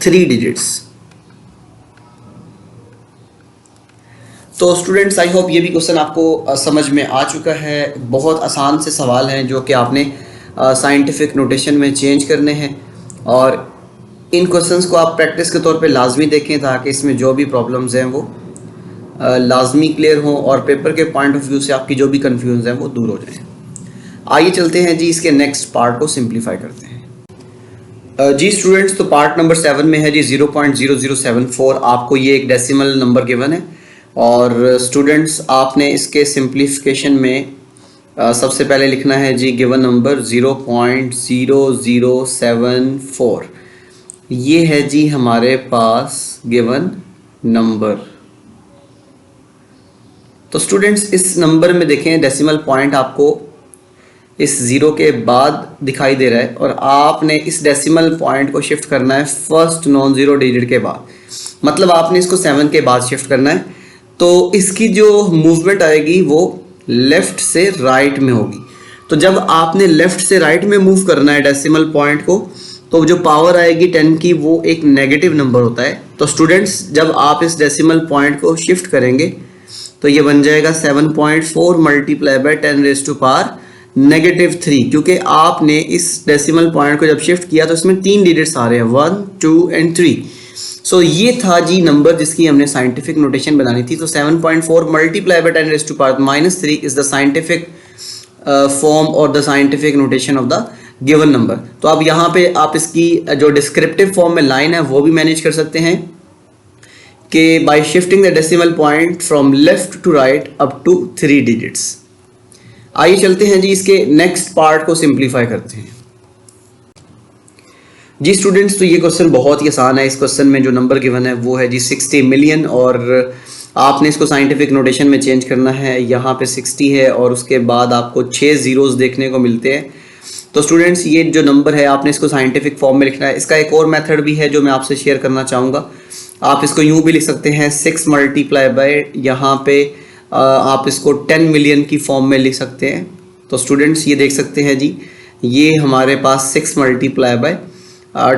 3 digits. तो स्टूडेंट्स आई होप ये भी क्वेश्चन आपको समझ में आ चुका है। बहुत आसान से सवाल हैं जो कि आपने साइंटिफिक नोटेशन में चेंज करने हैं और इन क्वेश्चंस को आप प्रैक्टिस के तौर पे लाजमी देखें ताकि इसमें जो भी प्रॉब्लम्स हैं वो लाजमी क्लियर हों और पेपर के पॉइंट ऑफ व्यू से आपकी जो भी कन्फ्यूजन है वो दूर हो जाए। आइए चलते हैं जी इसके नेक्स्ट पार्ट को सिंप्लीफाई करते हैं। जी स्टूडेंट्स, तो पार्ट नंबर 7 में है जी 0.0074। आपको ये एक डेसिमल नंबर गिवन है और स्टूडेंट्स आपने इसके सिंप्लीफिकेशन में सबसे पहले लिखना है जी गिवन नंबर 0.0074। ये है जी हमारे पास गिवन नंबर। तो स्टूडेंट्स इस नंबर में देखें डेसिमल पॉइंट आपको इस ज़ीरो के बाद दिखाई दे रहा है और आपने इस डेसिमल पॉइंट को शिफ्ट करना है फर्स्ट नॉन ज़ीरो डिजिट के बाद, मतलब आपने इसको 7 के बाद शिफ्ट करना है। तो इसकी जो मूवमेंट आएगी वो लेफ़्ट से राइट में होगी। तो जब आपने लेफ़्ट से राइट में मूव करना है डेसिमल पॉइंट को, तो जो पावर आएगी 10 की वो एक नेगेटिव नंबर होता है। तो स्टूडेंट्स जब आप इस डेसिमल पॉइंट को शिफ्ट करेंगे तो ये बन जाएगा 7.4 मल्टीप्लाई बाय 10⁻⁻³ क्योंकि आपने इस डेसिमल पॉइंट को जब शिफ्ट किया तो इसमें 3 डिजिट्स आ रहे हैं 1 2 एंड 3। सो ये था जी नंबर जिसकी हमने साइंटिफिक नोटेशन बनानी थी। तो 7.4 multiply by 10⁻⁻³ is the scientific form और the scientific notation of the given number. तो अब यहाँ पे आप इसकी जो डिस्क्रिप्टिव फॉर्म में लाइन है वो भी मैनेज कर सकते हैं कि by shifting the decimal point from left to right up to 3 digits. आइए चलते हैं जी इसके नेक्स्ट पार्ट को सिंप्लीफाई करते हैं। जी स्टूडेंट्स, तो ये क्वेश्चन बहुत ही आसान है। इस क्वेश्चन में जो नंबर गिवन है वो है जी 60 मिलियन और आपने इसको साइंटिफिक नोटेशन में चेंज करना है। यहाँ पे 60 है और उसके बाद आपको 6 ज़ीरोज़ देखने को मिलते हैं। तो स्टूडेंट्स ये जो नंबर है आपने इसको साइंटिफिक फॉर्म में लिखना है। इसका एक और मेथड भी है जो मैं आपसे शेयर करना चाहूँगा। आप इसको यूँ भी लिख सकते हैं 6 मल्टीप्लाई बाय यहाँ पे आप इसको 10 मिलियन की फॉर्म में लिख सकते हैं। तो स्टूडेंट्स ये देख सकते हैं जी ये हमारे पास 6 मल्टीप्लाई बाय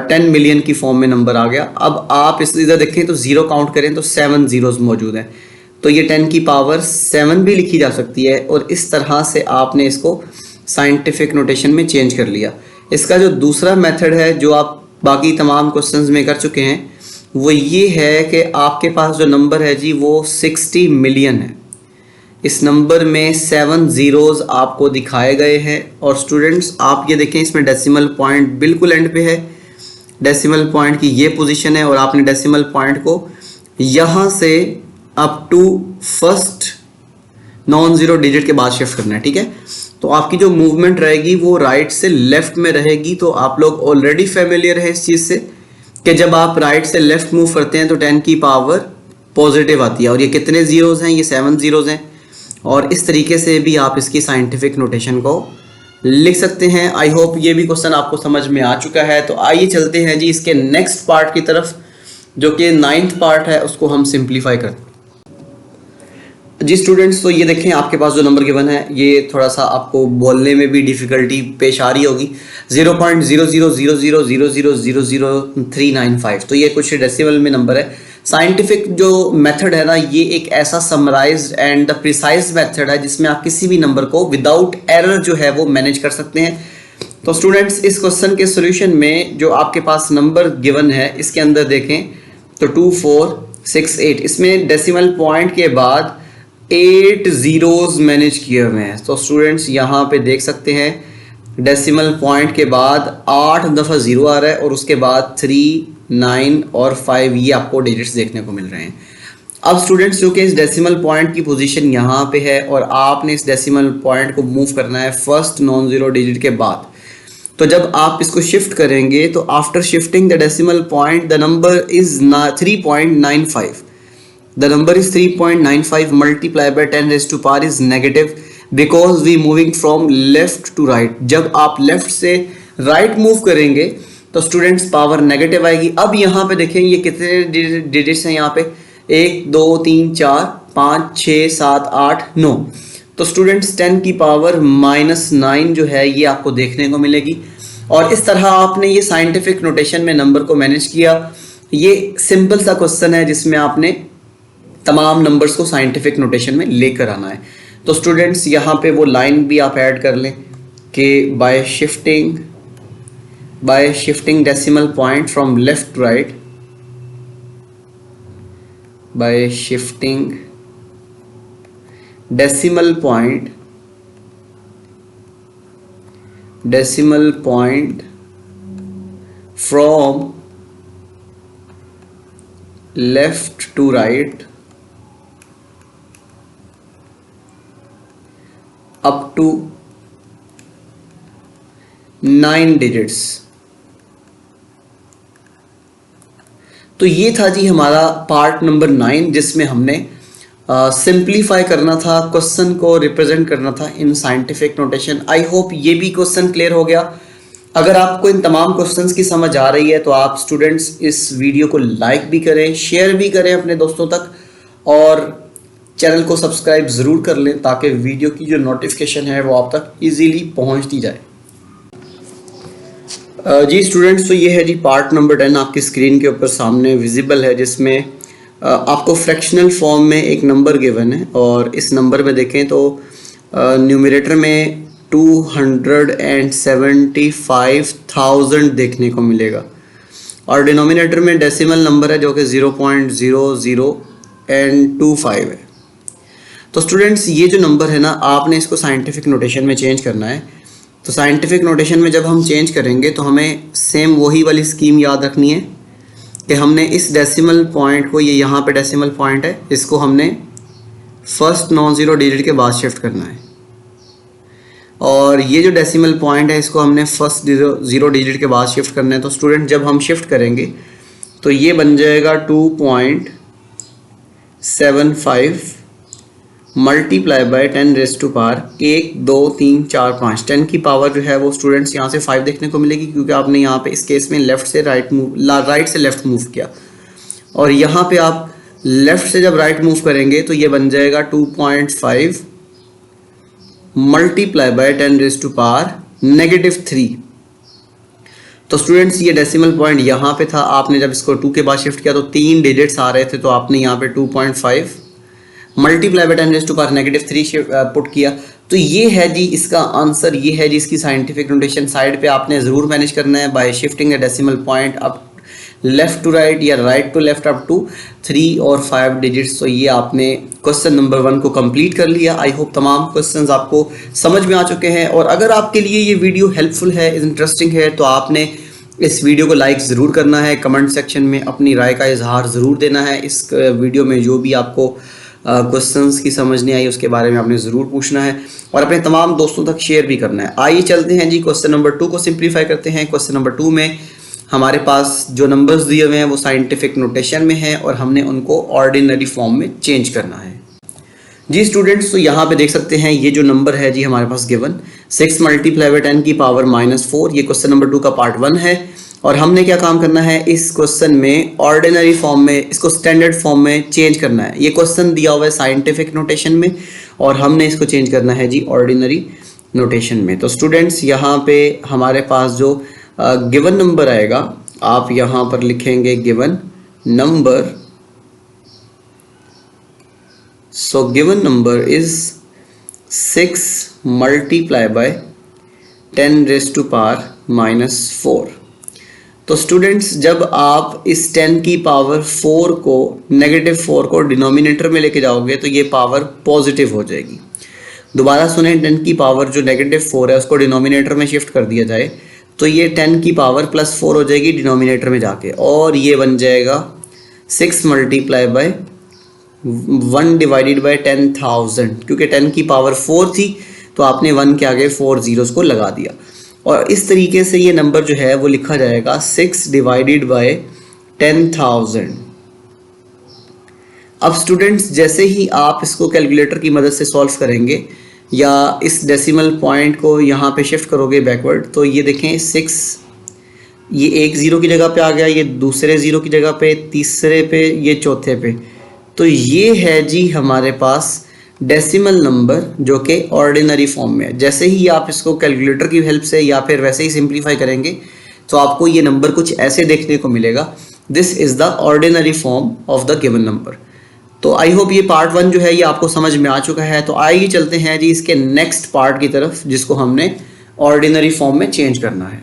10 मिलियन की फॉर्म में नंबर आ गया। अब आप इस इधर देखें तो ज़ीरो काउंट करें तो 7 ज़ीरोज़ मौजूद हैं। तो ये 10 की पावर 7 भी लिखी जा सकती है और इस तरह से आपने इसको साइंटिफिक नोटेशन में चेंज कर लिया। इसका जो दूसरा मेथड है जो आप बाकी तमाम क्वेश्चंस में कर चुके हैं वो ये है कि आपके पास जो नंबर है जी वो 60 मिलियन है। इस नंबर में 7 ज़ीरोज़ आपको दिखाए गए हैं और स्टूडेंट्स आप ये देखें इसमें डेसिमल पॉइंट बिल्कुल एंड पे है। डेसिमल पॉइंट की ये पोजीशन है और आपने डेसिमल पॉइंट को यहाँ से up to first non zero digit के बाद शिफ्ट करना है, ठीक है। तो आपकी जो मूवमेंट रहेगी वो राइट से लेफ़्ट में रहेगी। तो आप लोग ऑलरेडी फेमिलियर है इस चीज़ से कि जब आप राइट से लेफ़्ट मूव करते हैं तो 10 की पावर पॉजिटिव आती है और ये कितने ज़ीरोज़ हैं, ये 7 ज़ीरोज़ हैं। और इस तरीके से भी आप इसकी साइंटिफिक नोटेशन को लिख सकते हैं। आई होप ये भी क्वेश्चन आपको समझ में आ चुका है। तो आइए चलते हैं जी इसके नेक्स्ट पार्ट की तरफ जो कि 9th पार्ट है, उसको हम सिंप्लीफाई करते हैं। जी स्टूडेंट्स, तो ये देखें आपके पास जो नंबर गिवन है ये थोड़ा सा आपको बोलने में भी डिफ़िकल्टी पेश आ रही होगी। 0.0000000395। तो ये कुछ डेसिमल में नंबर है। साइंटिफिक जो मेथड है ना ये एक ऐसा summarised and the precise method है जिसमें आप किसी भी नंबर को विदाउट एरर जो है वो मैनेज कर सकते हैं। तो स्टूडेंट्स इस क्वेश्चन के सॉल्यूशन में जो आपके पास नंबर गिवन है इसके अंदर देखें तो 2468, इसमें डेसिमल पॉइंट के बाद 8 जीरोस मैनेज किए हुए हैं। तो स्टूडेंट्स यहाँ पे देख सकते हैं डेसिमल पॉइंट के बाद 8 दफ़ा ज़ीरो आ रहा है और उसके बाद 3, 9 और 5 ये आपको डिजिट्स देखने को मिल रहे हैं। अब स्टूडेंट्स जो कि इस डेसिमल पॉइंट की पोजीशन यहाँ पे है और आपने इस डेसिमल पॉइंट को मूव करना है फर्स्ट नॉन ज़ीरो डिजिट के बाद, तो जब आप इसको शिफ्ट करेंगे तो after shifting the decimal point the number is 3.95, the number is 3.95 multiply by 10 raise to power is negative because we moving from left to right. जब आप लेफ्ट से राइट मूव करेंगे तो स्टूडेंट्स पावर नेगेटिव आएगी। अब यहाँ पे देखें ये कितने डिजिट्स हैं, यहाँ पे 1 2 3 4 5 6 7 8 9, तो स्टूडेंट्स 10 की पावर -9 जो है ये आपको देखने को मिलेगी। और इस तरह आपने ये साइंटिफिक नोटेशन में नंबर को मैनेज किया। ये सिंपल सा क्वेश्चन है जिसमें आपने तमाम नंबर्स को साइंटिफिक नोटेशन में लेकर आना है। तो स्टूडेंट्स यहाँ पे वो लाइन भी आप ऐड कर लें कि by shifting decimal point from left to right, by shifting decimal point from left to right up to 9 digits। तो ये था जी हमारा पार्ट नंबर 9 जिसमें हमने सिंप्लीफाई करना था, क्वेश्चन को रिप्रेजेंट करना था in scientific notation. I hope ये भी क्वेश्चन क्लियर हो गया। अगर आपको इन तमाम क्वेश्चंस की समझ आ रही है तो आप स्टूडेंट्स इस वीडियो को लाइक भी करें, शेयर भी करें अपने दोस्तों तक और चैनल को सब्सक्राइब ज़रूर कर लें ताकि वीडियो की जो नोटिफिकेशन है वो आप तक ईजीली पहुँचती जाए। जी स्टूडेंट्स, तो ये है जी पार्ट नंबर 10 आपकी स्क्रीन के ऊपर सामने विजिबल है, जिसमें आपको फ्रैक्शनल फॉर्म में एक नंबर गिवन है और इस नंबर में देखें तो न्यूमरेटर में 275,000 देखने को मिलेगा और डिनोमिनेटर में डेसिमल नंबर है जो कि 0.0025 है। तो स्टूडेंट्स ये जो नंबर है ना, आपने इसको साइंटिफिक नोटेशन में चेंज करना है। तो साइंटिफिक नोटेशन में जब हम चेंज करेंगे तो हमें सेम वही वाली स्कीम याद रखनी है कि हमने इस डेसिमल पॉइंट को, ये यहाँ पे डेसिमल पॉइंट है, इसको हमने फर्स्ट नॉन ज़ीरो डिजिट के बाद शिफ्ट करना है और ये जो डेसिमल पॉइंट है इसको हमने फर्स्ट ज़ीरो डिजिट के बाद शिफ्ट करना है। तो स्टूडेंट जब हम शिफ्ट करेंगे तो ये बन जाएगा 2.75 multiply by 10 raise to power 1 2 3 4 5। 10 की पावर जो है वो स्टूडेंट्स यहाँ से 5 देखने को मिलेगी क्योंकि आपने यहाँ पे इस केस में राइट से लेफ्ट मूव किया और यहाँ पे आप लेफ्ट से जब राइट मूव करेंगे तो ये बन जाएगा 2.5 multiply by 10 raise to power -3। तो स्टूडेंट्स ये डेसिमल पॉइंट यहाँ पे था, आपने जब इसको 2 के बाद शिफ्ट किया तो 3 डिजिट्स आ रहे थे, तो आपने यहाँ पे 2.5 multiply by 10 raise to power -3 put किया। तो ये है जी इसका आंसर, ये है जी इसकी साइंटिफिक नोटेशन। साइड पे आपने ज़रूर मैनेज करना है by shifting the decimal point up left to right या right to left up to 3 और 5 डिजिट्स। तो ये आपने क्वेश्चन नंबर 1 को कंप्लीट कर लिया। आई होप तमाम क्वेश्चंस आपको समझ में आ चुके हैं और अगर आपके लिए ये वीडियो हेल्पफुल है, इंटरेस्टिंग है, तो आपने इस वीडियो को लाइक ज़रूर करना है, कमेंट सेक्शन में अपनी राय का इजहार ज़रूर देना है। इस वीडियो में जो भी आपको क्वेश्चंस की समझ नहीं आई उसके बारे में आपने ज़रूर पूछना है और अपने तमाम दोस्तों तक शेयर भी करना है। आइए चलते हैं जी क्वेश्चन नंबर 2 को सिंप्लीफाई करते हैं। क्वेश्चन नंबर 2 में हमारे पास जो नंबर्स दिए हुए हैं वो साइंटिफिक नोटेशन में हैं और हमने उनको ऑर्डिनरी फॉर्म में चेंज करना है। जी स्टूडेंट्स, तो यहाँ पे देख सकते हैं ये जो नंबर है जी हमारे पास गिवन 6 मल्टीप्लाई बाय 10 की पावर -4, ये क्वेश्चन नंबर 2 का पार्ट 1 है और हमने क्या काम करना है, इस क्वेश्चन में ऑर्डिनरी फॉर्म में, इसको स्टैंडर्ड फॉर्म में चेंज करना है। ये क्वेश्चन दिया हुआ है साइंटिफिक नोटेशन में और हमने इसको चेंज करना है जी ऑर्डिनरी नोटेशन में। तो स्टूडेंट्स यहाँ पे हमारे पास जो गिवन नंबर आएगा, आप यहाँ पर लिखेंगे given number. So given number is 6 multiply by 10⁻⁻⁴। तो स्टूडेंट्स जब आप इस 10 की पावर 4 को -4 को डिनोमिनेटर में लेके जाओगे तो ये पावर पॉजिटिव हो जाएगी। दोबारा सुने, 10 की पावर जो -4 है उसको डिनोमिनेटर में शिफ्ट कर दिया जाए तो ये 10 की पावर +4 हो जाएगी डिनोमिनेटर में जाके, और ये बन जाएगा 6 × 1 / 10,000। क्योंकि 10 की पावर 4 थी तो आपने 1 के आगे 4 zeros को लगा दिया, और इस तरीके से ये नंबर जो है वो लिखा जाएगा 6 / 10,000। अब स्टूडेंट्स जैसे ही आप इसको कैलकुलेटर की मदद से सॉल्व करेंगे या इस डेसिमल पॉइंट को यहाँ पे शिफ्ट करोगे बैकवर्ड, तो ये देखें 6, ये एक ज़ीरो की जगह पे आ गया, ये दूसरे ज़ीरो की जगह पे, तीसरे पे, ये चौथे पे। तो ये है जी हमारे पास डेसिमल नंबर जो कि ऑर्डिनरी फॉर्म में है। जैसे ही आप इसको कैलकुलेटर की हेल्प से या फिर वैसे ही सिंप्लीफाई करेंगे तो आपको ये नंबर कुछ ऐसे देखने को मिलेगा। This is the ordinary form of the given number. तो आई होप ये पार्ट 1 जो है ये आपको समझ में आ चुका है। तो आइए चलते हैं जी इसके नेक्स्ट पार्ट की तरफ, जिसको हमने ऑर्डिनरी फॉर्म में चेंज करना है।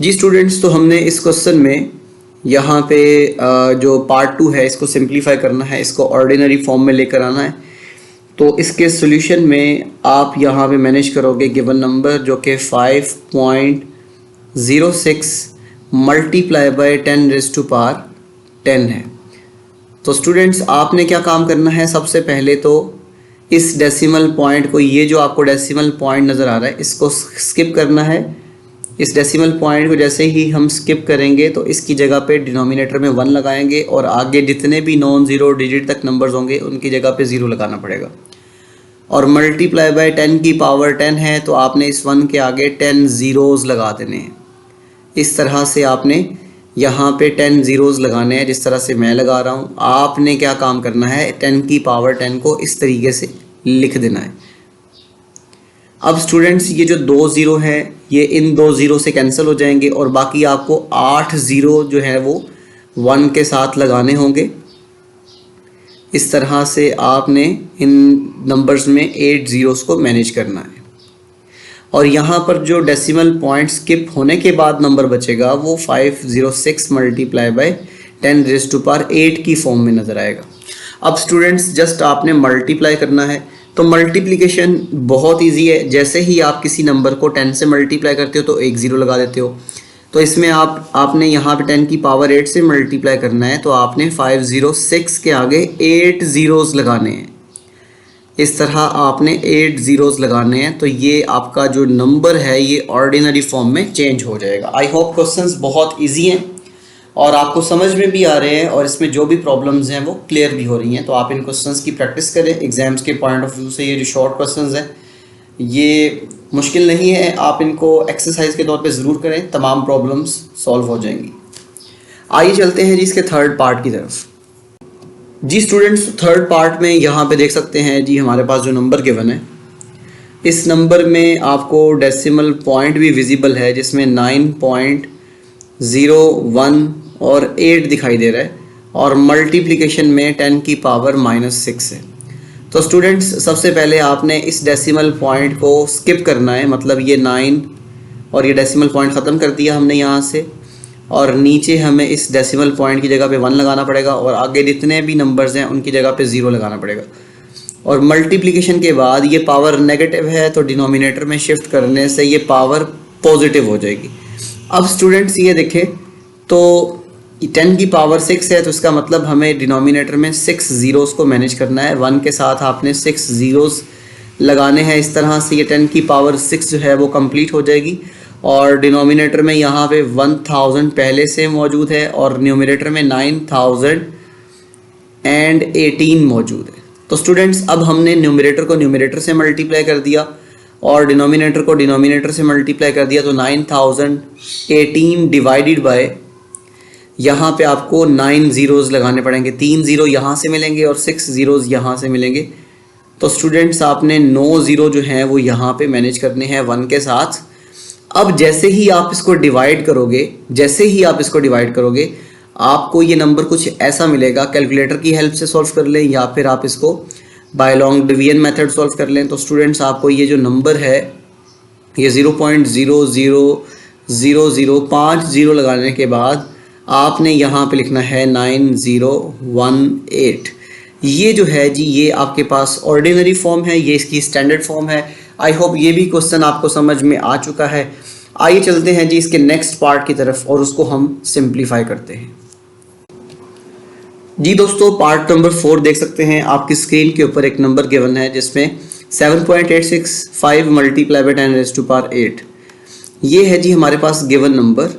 जी स्टूडेंट्स, तो हमने इस क्वेश्चन में यहाँ पे जो पार्ट 2 है इसको सिंप्लीफाई करना है, इसको ऑर्डिनरी फॉर्म में लेकर आना है। तो इसके सॉल्यूशन में आप यहाँ पे मैनेज करोगे गिवन नंबर जो कि 5.06 × 10⁻10 है। तो स्टूडेंट्स आपने क्या काम करना है, सबसे पहले तो इस डेसिमल पॉइंट को, ये जो आपको डेसिमल पॉइंट नज़र आ रहा है इसको स्किप करना है। इस डेसिमल पॉइंट को जैसे ही हम स्किप करेंगे तो इसकी जगह पे डिनोमिनेटर में 1 लगाएंगे और आगे जितने भी नॉन ज़ीरो डिजिट तक नंबर्स होंगे उनकी जगह पे 0 लगाना पड़ेगा। और मल्टीप्लाई बाय 10 की पावर 10 है तो आपने इस 1 के आगे 10 zeros लगा देने हैं। इस तरह से आपने यहाँ पे 10 zeros लगाने हैं, जिस तरह से मैं लगा रहा हूँ। आपने क्या काम करना है, 10 की पावर 10 को इस तरीके से लिख देना है। अब स्टूडेंट्स ये जो 2 ज़ीरो है ये इन 2 ज़ीरो से कैंसिल हो जाएंगे और बाकी आपको 8 ज़ीरो जो है वो 1 के साथ लगाने होंगे। इस तरह से आपने इन नंबर्स में 8 ज़ीरोस को मैनेज करना है। और यहाँ पर जो डेसिमल पॉइंट स्किप होने के बाद नंबर बचेगा वो 506 × 10⁸ की फॉर्म में नज़र आएगा। अब स्टूडेंट्स जस्ट आपने मल्टीप्लाई करना है। तो मल्टीप्लिकेशन बहुत इजी है। जैसे ही आप किसी नंबर को 10 से मल्टीप्लाई करते हो तो 1 ज़ीरो लगा देते हो। तो इसमें आपने यहाँ पे 10 की पावर 8 से मल्टीप्लाई करना है तो आपने 506 के आगे 8 ज़ीरोज़ लगाने हैं। इस तरह आपने 8 ज़ीरोज़ लगाने हैं तो ये आपका जो नंबर है ये ऑर्डिनरी फॉर्म में चेंज हो जाएगा। आई होप क्वेश्चंस बहुत इजी हैं और आपको समझ में भी आ रहे हैं और इसमें जो भी प्रॉब्लम्स हैं वो क्लियर भी हो रही हैं। तो आप इन क्वेश्चंस की प्रैक्टिस करें। एग्ज़ाम्स के पॉइंट ऑफ व्यू से ये जो शॉर्ट क्वेश्चंस हैं ये मुश्किल नहीं है, आप इनको एक्सरसाइज के तौर पे ज़रूर करें, तमाम प्रॉब्लम्स सॉल्व हो जाएंगी। आइए चलते हैं जी इसके थर्ड पार्ट की तरफ। जी स्टूडेंट्स, थर्ड पार्ट में यहाँ पे देख सकते हैं जी हमारे पास जो नंबर गिवन है, इस नंबर में आपको डेसिमल पॉइंट भी विजिबल है जिसमें 9.01 और 8 दिखाई दे रहा है और मल्टीप्लिकेशन में 10 की पावर -6 है। तो स्टूडेंट्स सबसे पहले आपने इस डेसिमल पॉइंट को स्किप करना है, मतलब ये 9 और ये डेसिमल पॉइंट ख़त्म कर दिया हमने यहाँ से, और नीचे हमें इस डेसिमल पॉइंट की जगह पे 1 लगाना पड़ेगा और आगे जितने भी नंबर्स हैं उनकी जगह पे 0 लगाना पड़ेगा। और मल्टीप्लिकेशन के बाद ये पावर नेगेटिव है तो डिनोमिनेटर में शिफ्ट करने से ये पावर पॉजिटिव हो जाएगी। अब स्टूडेंट्स ये देखें तो 10 की पावर 6 है तो इसका मतलब हमें डिनोमिनेटर में 6 ज़ीरोज़ को मैनेज करना है। 1 के साथ आपने 6 ज़ीरोज़ लगाने हैं। इस तरह से ये 10 की पावर 6 जो है वो कंप्लीट हो जाएगी और डिनोमिनेटर में यहाँ पे 1000 पहले से मौजूद है और न्यूमरेटर में 9018 मौजूद है। तो स्टूडेंट्स अब हमने न्यूमरेटर को न्यूमरेटर से मल्टीप्लाई कर दिया और डिनोमिनेटर को डिनोमिनेटर से मल्टीप्लाई कर दिया तो 9018 डिवाइडेड बाय, यहाँ पे आपको 9 ज़ीरोज़ लगाने पड़ेंगे। 3 ज़ीरो यहाँ से मिलेंगे और 6 ज़ीरोज़ यहाँ से मिलेंगे। तो स्टूडेंट्स आपने 9 ज़ीरो जो हैं वो यहाँ पे मैनेज करने हैं 1 के साथ। अब जैसे ही आप इसको डिवाइड करोगे आपको ये नंबर कुछ ऐसा मिलेगा। कैलकुलेटर की हेल्प से सॉल्व कर लें या फिर आप इसको by long division method solve कर लें। तो स्टूडेंट्स आपको ये जो नंबर है ये 0.00005 जीरो लगाने के बाद आपने यहाँ पे लिखना है 9018। ये जो है जी ये आपके पास ऑर्डिनरी फॉर्म है, ये इसकी स्टैंडर्ड फॉर्म है। आई होप ये भी क्वेश्चन आपको समझ में आ चुका है। आइए चलते हैं जी इसके नेक्स्ट पार्ट की तरफ और उसको हम सिंप्लीफाई करते हैं। जी दोस्तों, पार्ट नंबर 4 देख सकते हैं। आपकी स्क्रीन के ऊपर एक नंबर गिवन है जिसमें 7.865 मल्टीप्लाई बाय 10⁻8। ये है जी हमारे पास गिवन नंबर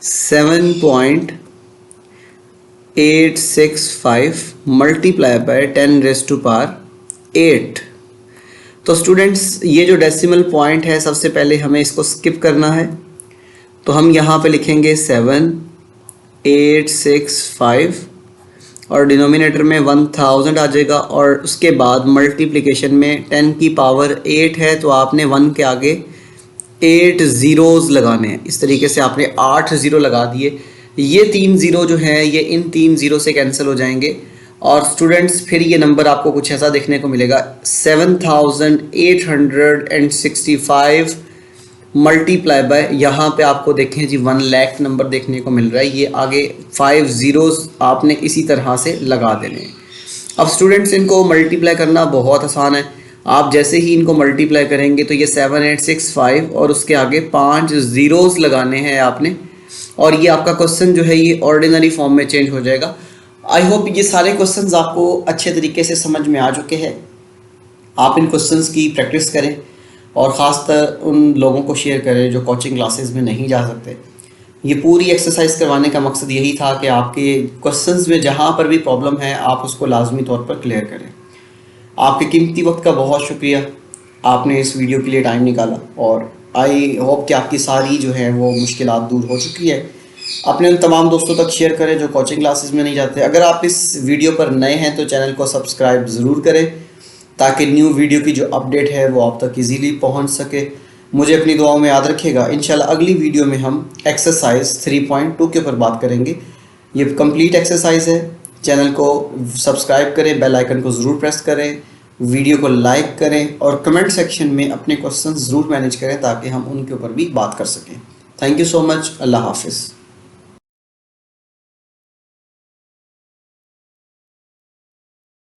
7.865 मल्टीप्लाई बाय 10⁻8। तो स्टूडेंट्स, ये जो डेसिमल पॉइंट है सबसे पहले हमें इसको स्किप करना है। तो हम यहाँ पे लिखेंगे 7.865 और डिनोमिनेटर में 1000 आ जाएगा, और उसके बाद मल्टीप्लिकेशन में 10 की पावर 8 है तो आपने 1 के आगे 8 ज़ीरोज़ लगाने हैं। इस तरीके से आपने 8 ज़ीरो लगा दिए। ये 3 ज़ीरो जो है ये इन 3 ज़ीरो से कैंसिल हो जाएंगे और स्टूडेंट्स फिर ये नंबर आपको कुछ ऐसा देखने को मिलेगा 7865 मल्टीप्लाई बाय, यहाँ पे आपको देखें जी 1 लाख नंबर देखने को मिल रहा है। ये आगे 5 ज़ीरोज़ आपने इसी तरह से लगा देने हैं। अब स्टूडेंट्स, इनको मल्टीप्लाई करना बहुत आसान है। आप जैसे ही इनको मल्टीप्लाई करेंगे तो ये 7865 और उसके आगे 5 ज़ीरोज़ लगाने हैं आपने, और ये आपका क्वेश्चन जो है ये ऑर्डिनरी फॉर्म में चेंज हो जाएगा। आई होप ये सारे क्वेश्चंस आपको अच्छे तरीके से समझ में आ चुके हैं। आप इन क्वेश्चंस की प्रैक्टिस करें और ख़ासतर उन लोगों को शेयर करें जो कोचिंग क्लासेस में नहीं जा सकते। ये पूरी एक्सरसाइज करवाने का मकसद यही था कि आपके क्वेश्चंस में जहाँ पर भी प्रॉब्लम है आप उसको लाजमी तौर पर क्लियर करें। आपके कीमती वक्त का बहुत शुक्रिया, आपने इस वीडियो के लिए टाइम निकाला, और आई होप कि आपकी सारी जो है वो मुश्किलात दूर हो चुकी है। अपने उन तमाम दोस्तों तक शेयर करें जो कोचिंग क्लासेस में नहीं जाते। अगर आप इस वीडियो पर नए हैं तो चैनल को सब्सक्राइब ज़रूर करें ताकि न्यू वीडियो की जो अपडेट है वो आप तक इजीली पहुंच सके। मुझे अपनी दुआओं में याद रखिएगा। इंशाल्लाह अगली वीडियो में हम एक्सरसाइज 3.2 के ऊपर बात करेंगे। ये कंप्लीट एक्सरसाइज है। चैनल को सब्सक्राइब करें, बेल आइकन को ज़रूर प्रेस करें, वीडियो को लाइक करें और कमेंट सेक्शन में अपने क्वेश्चन ज़रूर मैनेज करें ताकि हम उनके ऊपर भी बात कर सकें। Thank you so much. अल्लाह हाफिज़।